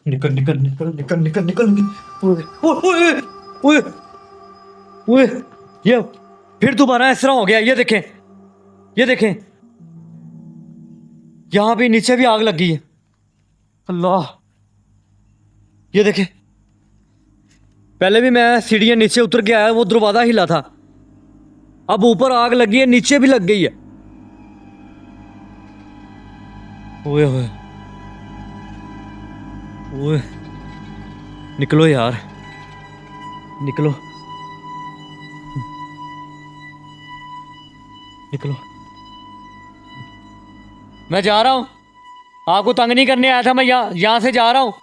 निकल निकल निकल निकल निकल निकल ओए ओए ओए ओए, ये फिर दोबारा इस तरह हो गया। ये देखें, ये देखें, यहाँ भी नीचे भी आग लगी है। अल्लाह, ये देखें, पहले भी मैं सीढ़ियाँ नीचे उतर के आया, वो दरवाजा हिला था। अब ऊपर आग लगी है, नीचे भी लग गई है। ओए ओए ओए, निकलो यार, निकलो, निकलो। मैं जा रहा हूँ, आपको तंग नहीं करने आया था। मैं यहाँ से जा रहा हूँ।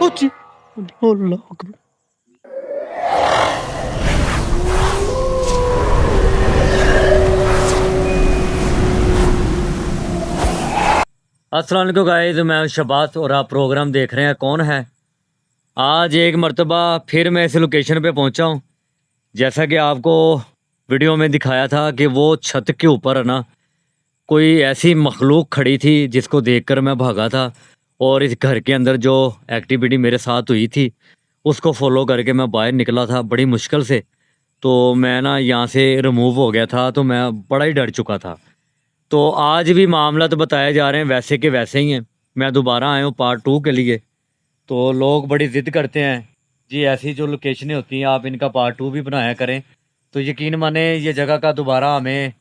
अल्लाह अकबर। अस्सलाम वालेकुम गाइस, मैं शबास और आप प्रोग्राम देख रहे हैं कौन है। आज एक मर्तबा फिर मैं इस लोकेशन पे पहुंचा हूं। जैसा कि आपको वीडियो में दिखाया था कि वो छत के ऊपर है ना, कोई ऐसी मखलूक खड़ी थी जिसको देखकर मैं भागा था। और इस घर के अंदर जो एक्टिविटी मेरे साथ हुई थी उसको फॉलो करके मैं बाहर निकला था बड़ी मुश्किल से। तो मैं ना यहाँ से रिमूव हो गया था, तो मैं बड़ा ही डर चुका था। तो आज भी मामला तो बताए जा रहे हैं वैसे के वैसे ही हैं। मैं दोबारा आया हूँ पार्ट 2 के लिए। तो लोग बड़ी ज़िद करते हैं जी, ऐसी जो लोकेशनें होती हैं आप इनका पार्ट 2 भी बनाया करें। तो यकीन माने ये जगह का दोबारा हमें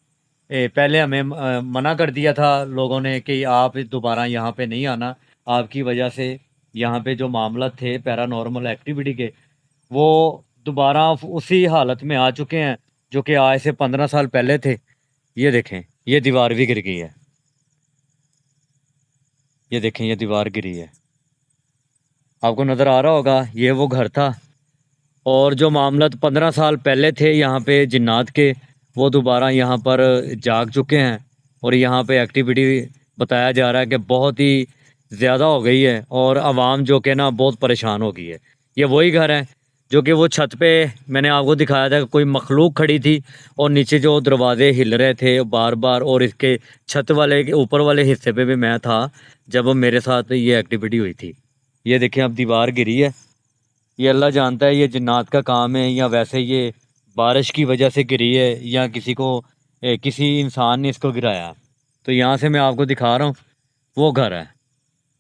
पहले हमें मना कर दिया था लोगों ने कि आप दोबारा यहाँ पे नहीं आना। आपकी वजह से यहाँ पे जो मामला थे पैरानॉर्मल एक्टिविटी के, वो दोबारा उसी हालत में आ चुके हैं जो कि आज से 15 साल पहले थे। ये देखें, ये दीवार भी गिर गई है। ये देखें, ये दीवार गिरी है, आपको नज़र आ रहा होगा। ये वो घर था। और जो मामला 15 साल पहले थे यहाँ पे जिन्नात के, वो दोबारा यहाँ पर जाग चुके हैं। और यहाँ पे एक्टिविटी बताया जा रहा है कि बहुत ही ज़्यादा हो गई है और आवाम जो कि ना बहुत परेशान हो गई है। ये वही घर है जो कि वो छत पे मैंने आपको दिखाया था कि कोई मखलूक खड़ी थी और नीचे जो दरवाजे हिल रहे थे बार बार। और इसके छत वाले के ऊपर वाले हिस्से पे भी मैं था जब मेरे साथ ये एक्टिविटी हुई थी। ये देखें, अब दीवार गिरी है। ये अल्लाह जानता है ये जिन्नात का काम है या वैसे ये बारिश की वजह से गिरी है या किसी को किसी इंसान ने इसको गिराया। तो यहाँ से मैं आपको दिखा रहा हूँ, वो घर है,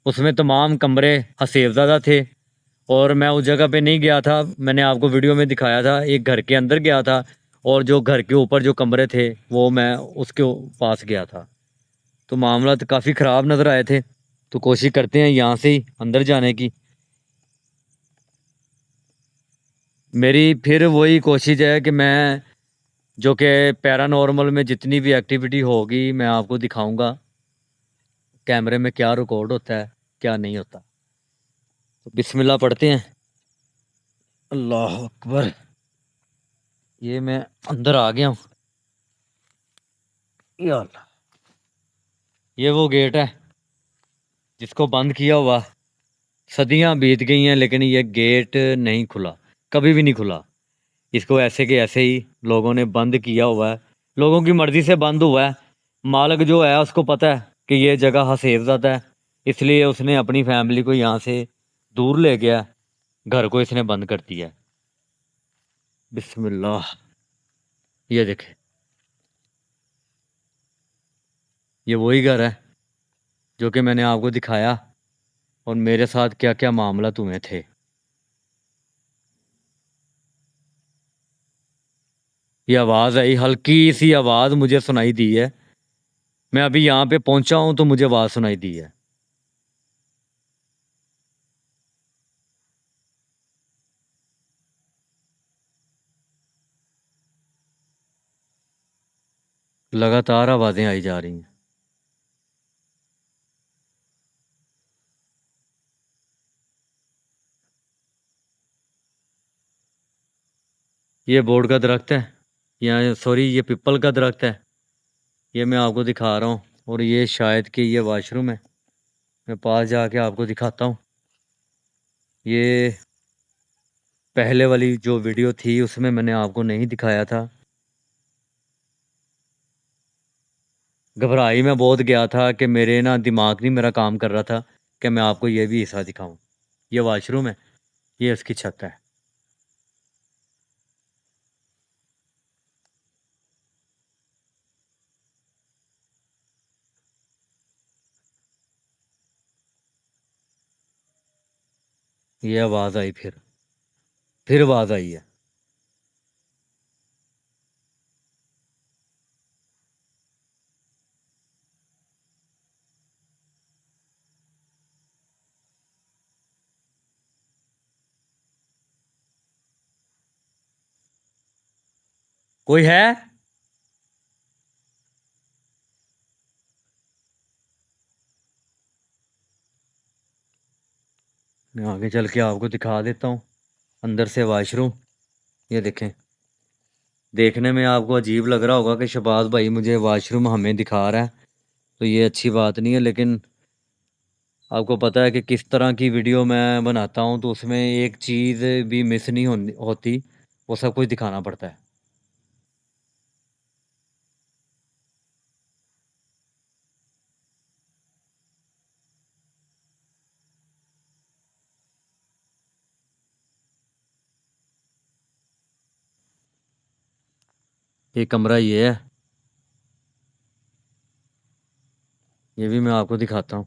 उसमें तमाम कमरे हसेबज़दा थे। और मैं उस जगह पे नहीं गया था, मैंने आपको वीडियो में दिखाया था, एक घर के अंदर गया था। और जो घर के ऊपर जो कमरे थे वो मैं उसके पास गया था। तो मामला तो काफ़ी ख़राब नज़र आए थे। तो कोशिश करते हैं यहाँ से ही अंदर जाने की। मेरी फिर वही कोशिश है कि मैं जो कि पैरानॉर्मल में जितनी भी एक्टिविटी होगी मैं आपको दिखाऊंगा कैमरे में क्या रिकॉर्ड होता है क्या नहीं होता। तो बिस्मिल्लाह पढ़ते हैं। अल्लाह अकबर। ये मैं अंदर आ गया हूँ। या अल्लाह, ये वो गेट है जिसको बंद किया हुआ सदियां बीत गई हैं, लेकिन ये गेट नहीं खुला, कभी भी नहीं खुला। इसको ऐसे के ऐसे ही लोगों ने बंद किया हुआ है, लोगों की मर्ज़ी से बंद हुआ है। मालिक जो है उसको पता है कि ये जगह हसेबज़दा है, इसलिए उसने अपनी फैमिली को यहाँ से दूर ले गया, घर को इसने बंद कर दिया। बिस्मिल्लाह। ये देखे, ये वही घर है जो कि मैंने आपको दिखाया और मेरे साथ क्या क्या मामला तुम्हें थे। ये आवाज़ आई, हल्की सी आवाज़ मुझे सुनाई दी है। मैं अभी यहाँ पे पहुँचा हूँ तो मुझे आवाज़ सुनाई दी है। लगातार आवाज़ें आई जा रही हैं। ये बोर्ड का दरख्त है, या सॉरी ये पीपल का दरख्त है। ये मैं आपको दिखा रहा हूँ। और ये शायद कि ये वाशरूम है। मैं पास जाके आपको दिखाता हूँ। ये पहले वाली जो वीडियो थी उसमें मैंने आपको नहीं दिखाया था। घबराई मैं बहुत गया था कि मेरे ना दिमाग नहीं मेरा काम कर रहा था कि मैं आपको ये भी हिस्सा दिखाऊँ। ये वॉशरूम है, ये इसकी छत है। ये आवाज़ आई फिर आवाज़ आई है। कोई है? मैं आगे चल के आपको दिखा देता हूँ। अंदर से वॉशरूम, ये देखें। देखने में आपको अजीब लग रहा होगा कि शहबाज भाई मुझे वॉशरूम हमें दिखा रहा है, तो ये अच्छी बात नहीं है। लेकिन आपको पता है कि किस तरह की वीडियो मैं बनाता हूँ, तो उसमें एक चीज़ भी मिस नहीं होती, वो सब कुछ दिखाना पड़ता है। ये कमरा ये है, ये भी मैं आपको दिखाता हूँ।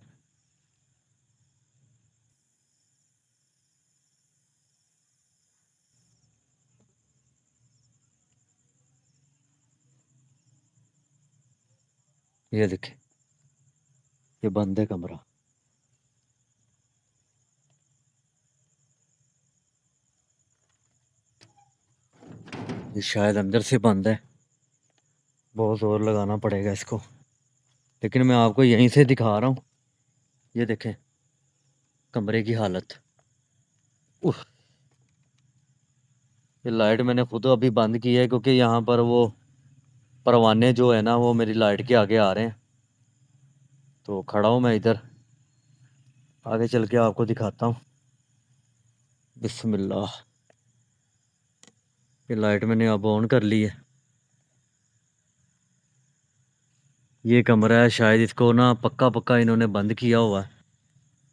ये देखें, ये बंद है कमरा। ये शायद अंदर से बंद है, बहुत जोर लगाना पड़ेगा इसको। लेकिन मैं आपको यहीं से दिखा रहा हूँ। ये देखें कमरे की हालत। उफ, ये लाइट मैंने खुद अभी बंद की है, क्योंकि यहाँ पर वो परवाने जो है ना, वो मेरी लाइट के आगे आ रहे हैं। तो खड़ा हूँ मैं इधर, आगे चल के आपको दिखाता हूँ। बिस्मिल्लाह। ये लाइट मैंने अब ऑन कर ली है। ये कमरा है, शायद इसको ना पक्का पक्का इन्होंने बंद किया हुआ है।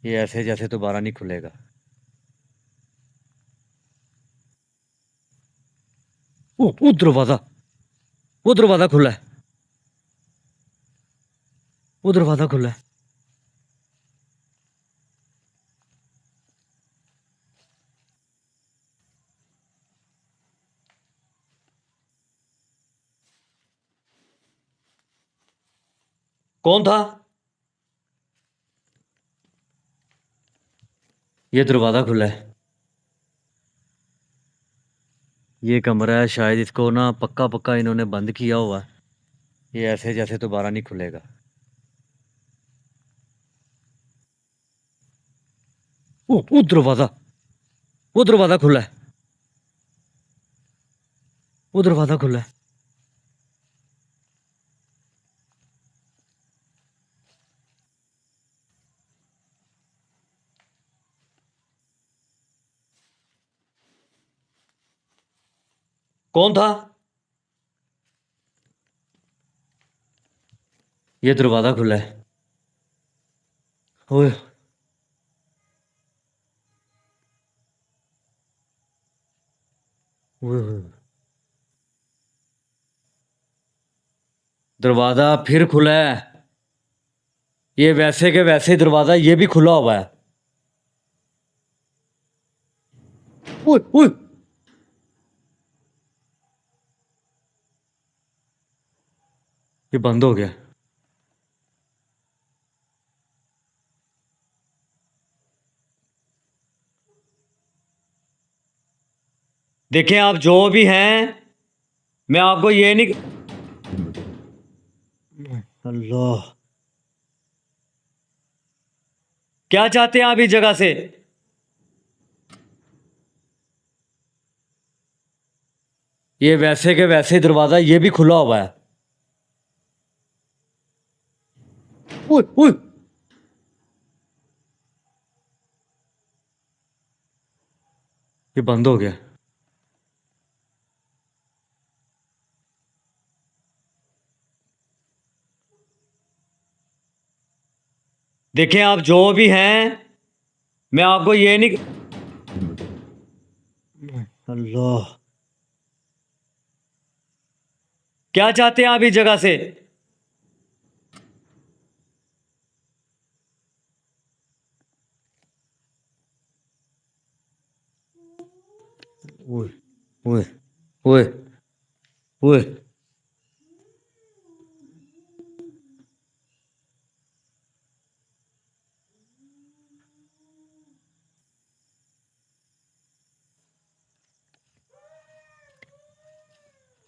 ये ऐसे जैसे दोबारा नहीं खुलेगा। वो दरवाज़ा, वो दरवाज़ा खुला है, वो दरवाज़ा खुला है। कौन था? ये दरवाज़ा खुला है। ये कमरा है, शायद इसको ना पक्का पक्का इन्होंने बंद किया हुआ है। ये ऐसे जैसे दोबारा नहीं खुलेगा। वो दरवाज़ा, वो दरवाज़ा खुला है, वो दरवाज़ा खुला है। कौन था? ये दरवाज़ा खुला है। ओए, ओए, ओए। दरवाज़ा फिर खुला है। ये वैसे के वैसे दरवाज़ा ये भी खुला हुआ है। ओए, ओए। ये बंद हो गया। देखें आप जो भी हैं, मैं आपको ये नहीं। अल्लाह, क्या चाहते हैं आप इस जगह से? ये वैसे के वैसे दरवाज़ा ये भी खुला हुआ है। ओए, ओए। ये बंद हो गया। देखें आप जो भी हैं, मैं आपको ये नहीं। अल्लाह, क्या चाहते हैं आप इस जगह से? ओए ओए ओए ओए,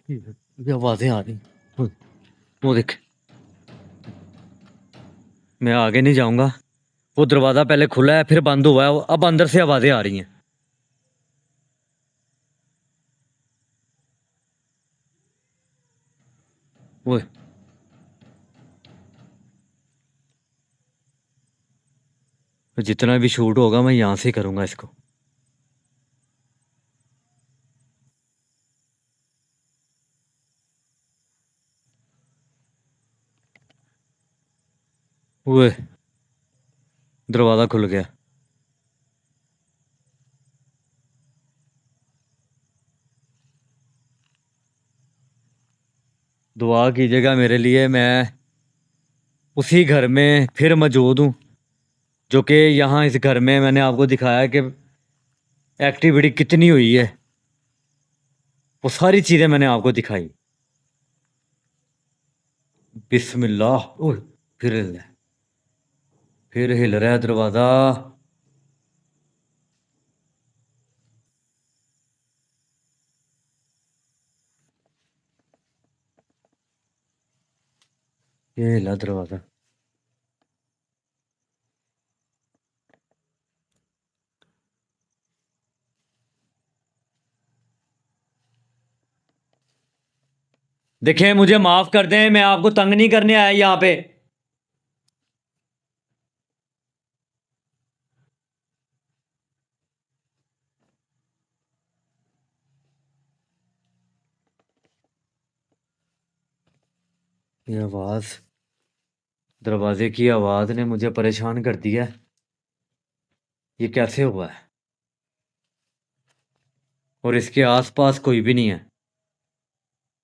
ये आवाजें आ रही। ओए, वो देख, मैं आगे नहीं जाऊंगा। वो दरवाजा पहले खुला है फिर बंद हुआ है, अब अंदर से आवाजें आ रही हैं। ओए, जितना भी शूट होगा मैं यहां से ही करूंगा इसको। ओए, दरवाजा खुल गया। दुआ कीजिएगा मेरे लिए, मैं उसी घर में फिर मौजूद हूँ जो कि यहाँ इस घर में मैंने आपको दिखाया कि एक्टिविटी कितनी हुई है। वो सारी चीजें मैंने आपको दिखाई। बिस्मिल्लाह। ओए, फिर हिल रहा है, फिर हिल रहा है दरवाजा। ये हिला दरवाजा। देखें, मुझे माफ कर दें, मैं आपको तंग नहीं करने आया यहाँ पे। ये आवाज, दरवाजे की आवाज ने मुझे परेशान कर दिया। ये कैसे हुआ है? और इसके आसपास कोई भी नहीं है।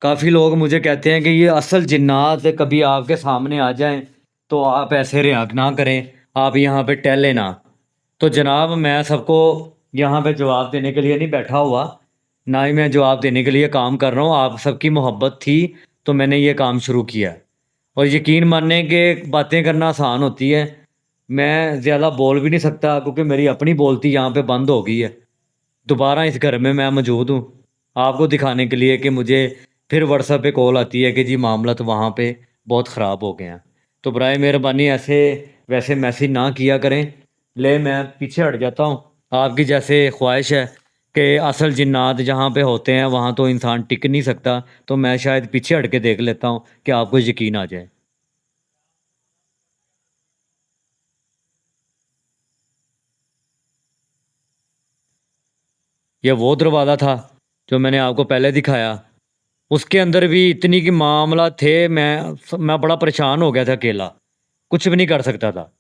काफी लोग मुझे कहते हैं कि ये असल जिन्नात कभी आपके सामने आ जाएं तो आप ऐसे रिएक्ट ना करें, आप यहाँ पे टहले ना। तो जनाब, मैं सबको यहाँ पे जवाब देने के लिए नहीं बैठा हुआ, ना ही मैं जवाब देने के लिए काम कर रहा हूँ। आप सबकी मोहब्बत थी तो मैंने ये काम शुरू किया। और यकीन मानने के बातें करना आसान होती है, मैं ज़्यादा बोल भी नहीं सकता क्योंकि मेरी अपनी बोलती यहाँ पे बंद हो गई है। दोबारा इस घर में मैं मौजूद हूँ आपको दिखाने के लिए कि मुझे फिर व्हाट्सएप पे कॉल आती है कि जी मामला तो वहाँ पे बहुत ख़राब हो गए हैं। तो बराए मेहरबानी ऐसे वैसे मैसेज ना किया करें। ले, मैं पीछे हट जाता हूँ। आपकी जैसे ख्वाहिश है कि असल जिन्नात जहाँ पे होते हैं वहाँ तो इंसान टिक नहीं सकता, तो मैं शायद पीछे हट के देख लेता हूँ कि आपको यकीन आ जाए। यह वो दरवाज़ा था जो मैंने आपको पहले दिखाया। उसके अंदर भी इतनी की मामला थे, मैं बड़ा परेशान हो गया था अकेला, कुछ भी नहीं कर सकता था।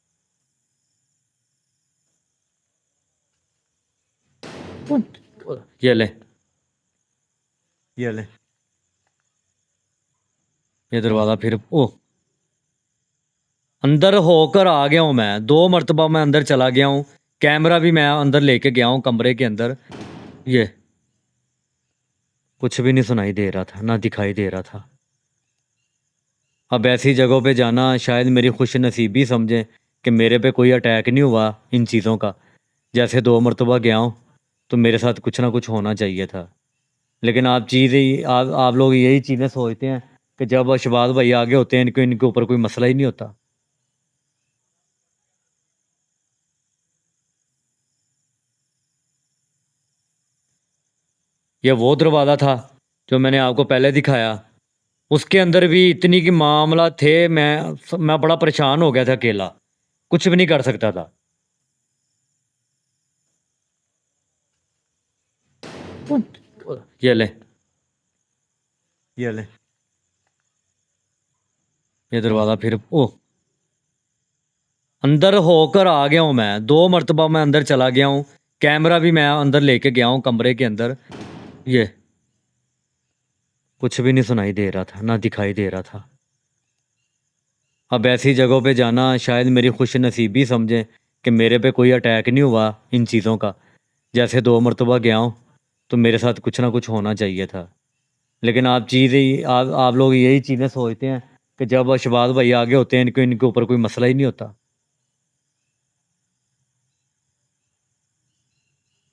ये ले, ये ले, ये दरवाज़ा फिर ओ, अंदर होकर आ गया हूँ मैं, 2 मरतबा मैं अंदर चला गया हूँ। कैमरा भी मैं अंदर लेके गया हूँ कमरे के अंदर। ये कुछ भी नहीं सुनाई दे रहा था ना दिखाई दे रहा था। अब ऐसी जगहों पे जाना शायद मेरी खुश नसीबी समझें कि मेरे पे कोई अटैक नहीं हुआ इन चीज़ों का। जैसे 2 मरतबा गया हूँ तो मेरे साथ कुछ ना कुछ होना चाहिए था। लेकिन आप लोग यही चीज़ें सोचते हैं कि जब शहबाज भाई आगे होते हैं इनको इनके ऊपर कोई मसला ही नहीं होता। यह वो दरवाज़ा था जो मैंने आपको पहले दिखाया। उसके अंदर भी इतनी की मामला थे, मैं बड़ा परेशान हो गया था अकेला, कुछ भी नहीं कर सकता था। ये ले, ये ले, ये दरवाज़ा फिर ओ, अंदर होकर आ गया हूँ मैं, 2 मर्तबा मैं अंदर चला गया हूँ, कैमरा भी मैं अंदर लेके गया हूँ कमरे के अंदर। ये कुछ भी नहीं सुनाई दे रहा था, ना दिखाई दे रहा था। अब ऐसी जगहों पे जाना शायद मेरी खुशनसीबी समझें कि मेरे पे कोई अटैक नहीं हुआ इन चीज़ों का। जैसे 2 मर्तबा गया हूँ, तो मेरे साथ कुछ ना कुछ होना चाहिए था। लेकिन आप लोग यही चीज़ें सोचते हैं कि जब अशबाज भाई आगे होते हैं, इनके ऊपर कोई मसला ही नहीं होता।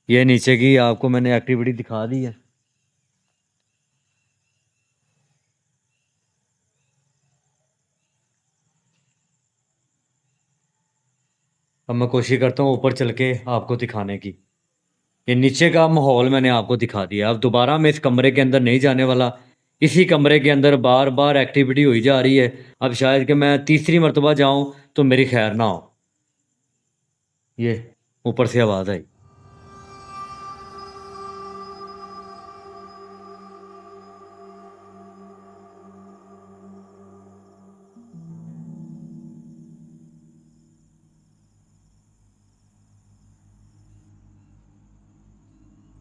ये नीचे की आपको मैंने एक्टिविटी दिखा दी है। अब मैं कोशिश करता हूँ ऊपर चल के आपको दिखाने की। ये नीचे का माहौल मैंने आपको दिखा दिया। अब दोबारा मैं इस कमरे के अंदर नहीं जाने वाला। इसी कमरे के अंदर बार बार एक्टिविटी हुई जा रही है। अब शायद कि मैं तीसरी मर्तबा जाऊं तो मेरी खैर ना हो। ये ऊपर से आवाज़ आई।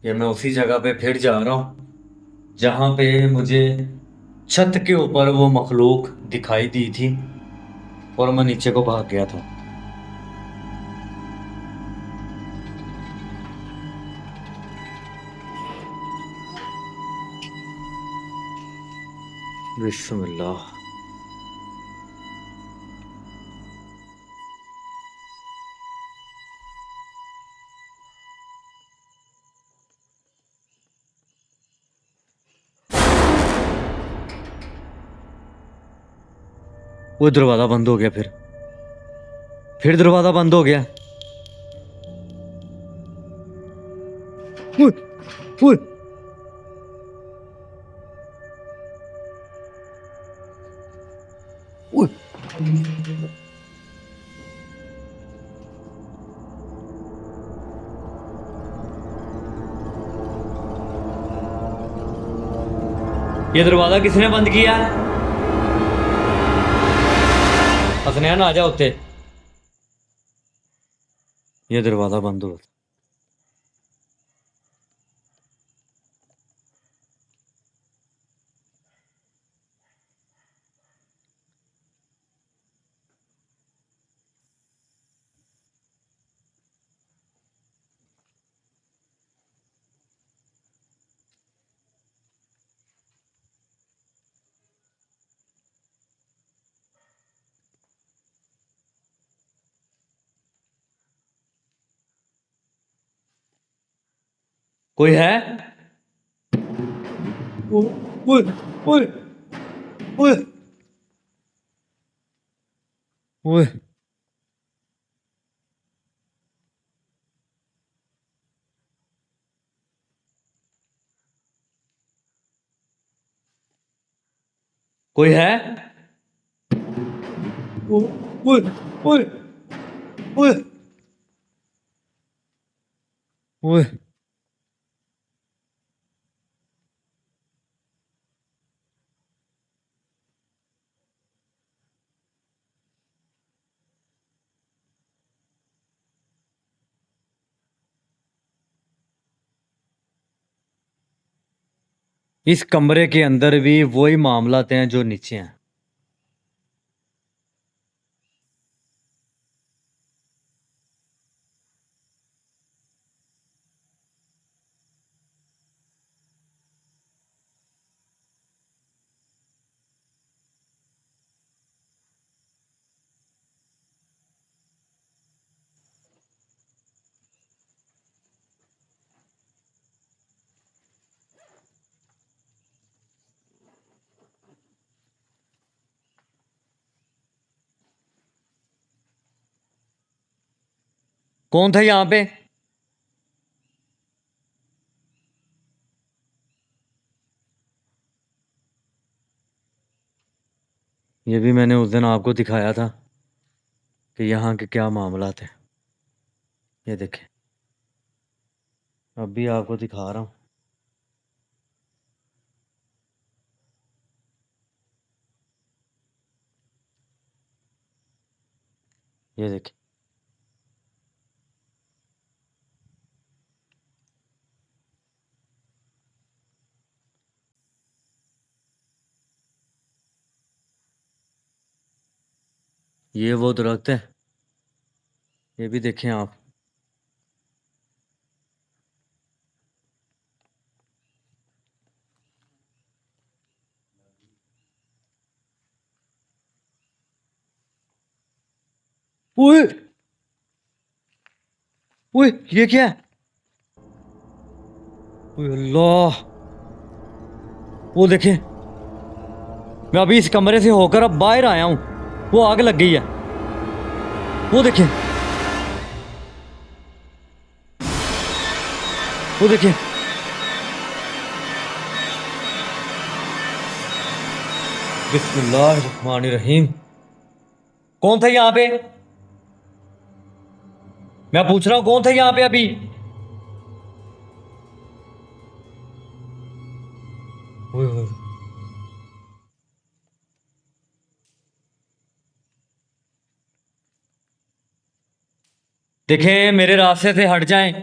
ये मैं उसी जगह पे फिर जा रहा हूँ जहाँ पे मुझे छत के ऊपर वो मखलूक दिखाई दी थी और मैं नीचे को भाग गया था। बिस्मिल्लाह। वो दरवाज़ा बंद हो गया। फिर दरवाज़ा बंद हो गया। ओए, ओए, ओए। ये दरवाज़ा किसने बंद किया? हसनैन आ जा उत्ते। ये दरवाज़ा बंद हुआ। कोई है? ओए, ओए, ओए, ओए, ओए। कोई है? ओए, ओए, ओए, ओए, ओए। इस कमरे के अंदर भी वही मामलात हैं जो नीचे हैं। कौन था यहाँ पे? ये भी मैंने उस दिन आपको दिखाया था कि यहाँ के क्या मामलात हैं। ये देखें, अब भी आपको दिखा रहा हूँ। ये देखें। ये वो दरख्त है, ये भी देखें आप। ओए ओए, ये क्या है? ओए अल्लाह, वो देखें, मैं अभी इस कमरे से होकर अब बाहर आया हूं, वो आग लग गई है। वो देखें, वो देखें। बिस्मिल्लाहिर्रहमानिर्रहीम। कौन था यहाँ पे? मैं पूछ रहा हूँ, कौन था यहाँ पे अभी? ओए ओए, देखें, मेरे रास्ते से हट जाएं,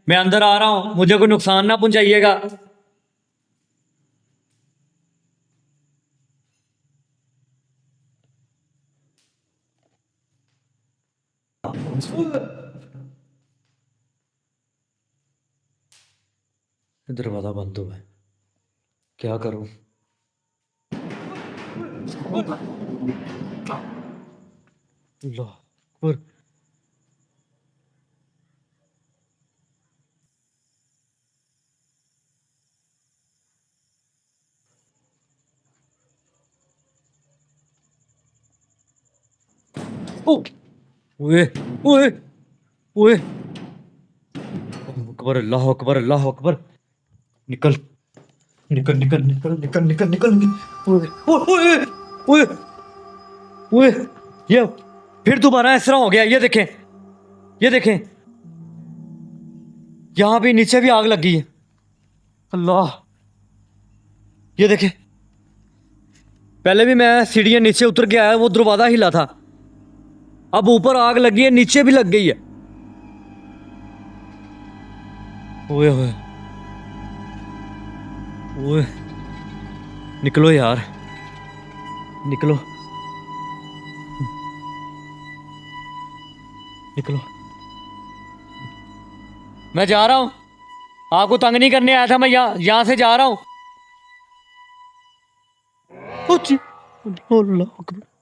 मैं अंदर आ रहा हूं, मुझे कोई नुकसान ना पहुंचाइएगा। दरवाजा बंद हुआ है, क्या करूं? अल्लाह अकबर। ओ, ओए ओए ओए, अकबर, अल्लाह अकबर, अल्लाह अकबर। निकल निकल निकल निकल निकल निकल निकल निकल। ओए ओए ओए ओए, ये फिर दोबारा इस तरह हो गया। ये देखें, ये देखें, यहां भी नीचे भी आग लगी है। अल्लाह, ये देखें, पहले भी मैं सीढ़ियां नीचे उतर के आया, वो दरवाजा हिला था, अब ऊपर आग लगी है, नीचे भी लग गई है। ओए ओए ओए, निकलो यार, निकलो निकलो। मैं जा रहा हूं, आपको तंग नहीं करने आया था, मैं यहां से जा रहा हूं। अल्लाह अकबर।